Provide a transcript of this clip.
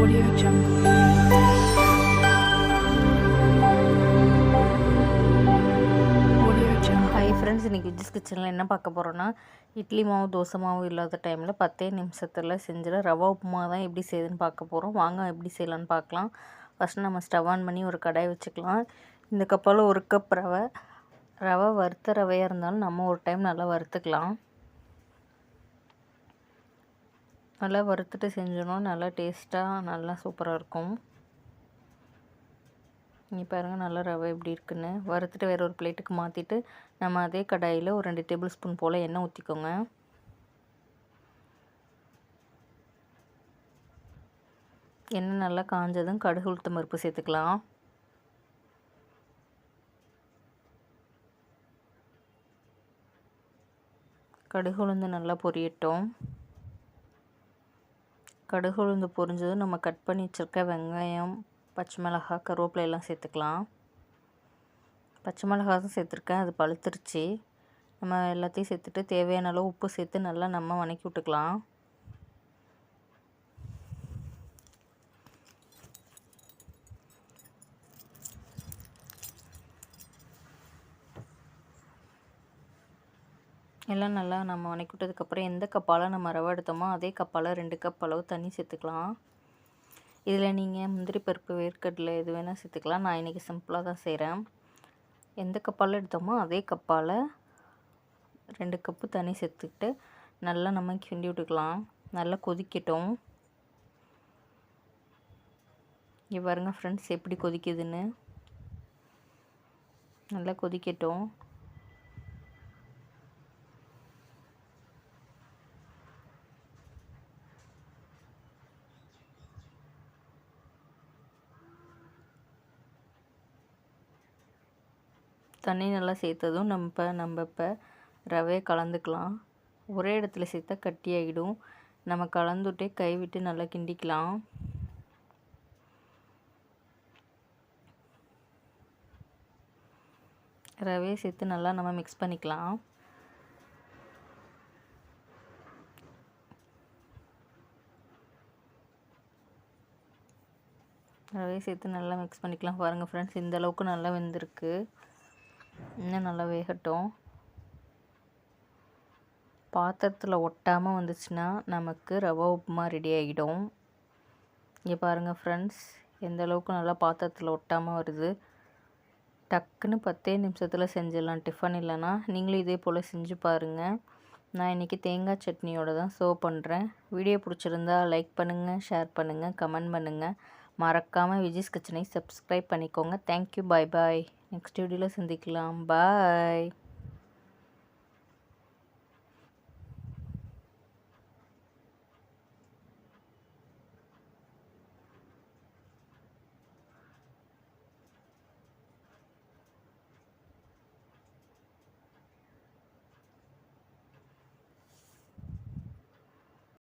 Audio Jungle. Audio Jungle. Hi friends, இன்றைக்கி விஜிஸ் கிச்சனில் என்ன பார்க்க போகிறோன்னா, இட்லி மாவு தோசை மாவு இல்லாத டைமில் 10 நிமிஷத்தில் செஞ்சிட ரவா உப்புமா தான் எப்படி செய்யுதுன்னு பார்க்க போகிறோம். வாங்க எப்படி செய்யலான்னு பார்க்கலாம். ஃபஸ்ட்டு நம்ம ஸ்டவ் ஆன் பண்ணி ஒரு கடாய் வச்சுக்கலாம். இந்த கப்பால் 1 கப் ரவை வறுத்த ரவையாக இருந்தாலும் நம்ம ஒரு டைம் நல்லா வறுத்துக்கலாம். நல்லா வறுத்துட்டு செஞ்சோன்னா நல்லா டேஸ்ட்டாக நல்லா சூப்பராக இருக்கும். இங்கே பாருங்கள் நல்லா ரவை எப்படி இருக்குன்னு. வறுத்துட்டு வேறு ஒரு பிளேட்டுக்கு மாற்றிட்டு நம்ம அதே கடாயில் ஒரு 2 டேபிள் ஸ்பூன் போல் எண்ணெய் ஊற்றிக்கோங்க. எண்ணெய் நல்லா காஞ்சதும் கடுகு உளுத்தம் பருப்பு சேர்த்துக்கலாம். கடுகு உளுந்து நல்லா பொரியட்டும். கடுகு உளுந்து பொரிஞ்சதும் நம்ம கட் பண்ணி வச்சுருக்க வெங்காயம், பச்சை மிளகாய், கருவேப்பிலை எல்லாம் சேர்த்துக்கலாம். பச்சை மிளகாய் தான் சேர்த்துருக்கேன், அது பழுத்துருச்சு. நம்ம எல்லாத்தையும் சேர்த்துட்டு தேவையான அளவு உப்பு சேர்த்து நல்லா நம்ம வதக்கி விட்டுக்கலாம். எல்லாம் நல்லா நம்ம வதக்கி விட்டதுக்கப்புறம் எந்த கப்பால் நம்ம ரவை எடுத்தோமோ அதே கப்பால் 2 கப் அளவு தண்ணி சேர்த்துக்கலாம். இதில் நீங்கள் முந்திரி பருப்பு, வேர்க்கடலை எது வேணால் சேர்த்துக்கலாம். நான் இன்றைக்கி சிம்பிளாக தான் செய்கிறேன். எந்த கப்பால் எடுத்தோமோ அதே கப்பால் 2 கப்பு தண்ணி சேர்த்துக்கிட்டு நல்லா நம்ம கிண்டி விட்டுக்கலாம். நல்லா கொதிக்கட்டும். இங்கே பாருங்க ஃப்ரெண்ட்ஸ் எப்படி கொதிக்குதுன்னு. நல்லா கொதிக்கட்டும். தண்ணி நல்லா சேர்த்ததும் நம்ம இப்போ ரவையை கலந்துக்கலாம். ஒரே இடத்துல சேர்த்தா கட்டியாகிடும். நம்ம கலந்துட்டே கைவிட்டு நல்லா கிண்டிக்கலாம். ரவையை சேர்த்து நல்லா நம்ம மிக்ஸ் பண்ணிக்கலாம். ரவையை சேர்த்து நல்லா மிக்ஸ் பண்ணிக்கலாம். பாருங்கள் ஃப்ரெண்ட்ஸ், இந்த அளவுக்கு நல்லா வெந்திருக்கு. இன்னும் நல்லா வேகட்டும். பாத்திரத்தில் ஒட்டாமல் வந்துச்சுன்னா நமக்கு ரவா உப்புமா ரெடி ஆகிடும். இங்கே பாருங்கள் ஃப்ரெண்ட்ஸ், எந்த அளவுக்கு நல்லா பாத்திரத்தில் ஒட்டாமல் வருது. டக்குன்னு 10 நிமிஷத்தில் செஞ்சிடலாம். டிஃபன் இல்லைன்னா நீங்களும் இதே போல் செஞ்சு பாருங்கள். நான் இன்றைக்கி தேங்காய் சட்னியோடு தான் சர்வ் பண்ணுறேன். வீடியோ பிடிச்சிருந்தா லைக் பண்ணுங்கள், ஷேர் பண்ணுங்கள், கமெண்ட் பண்ணுங்கள். மறக்காமல் விஜிஸ் கிச்சனை சப்ஸ்கிரைப் பண்ணிக்கோங்க. தேங்க்யூ, பாய் பாய். நெக்ஸ்ட் வீடியோவில் சந்திக்கலாம். பாய்.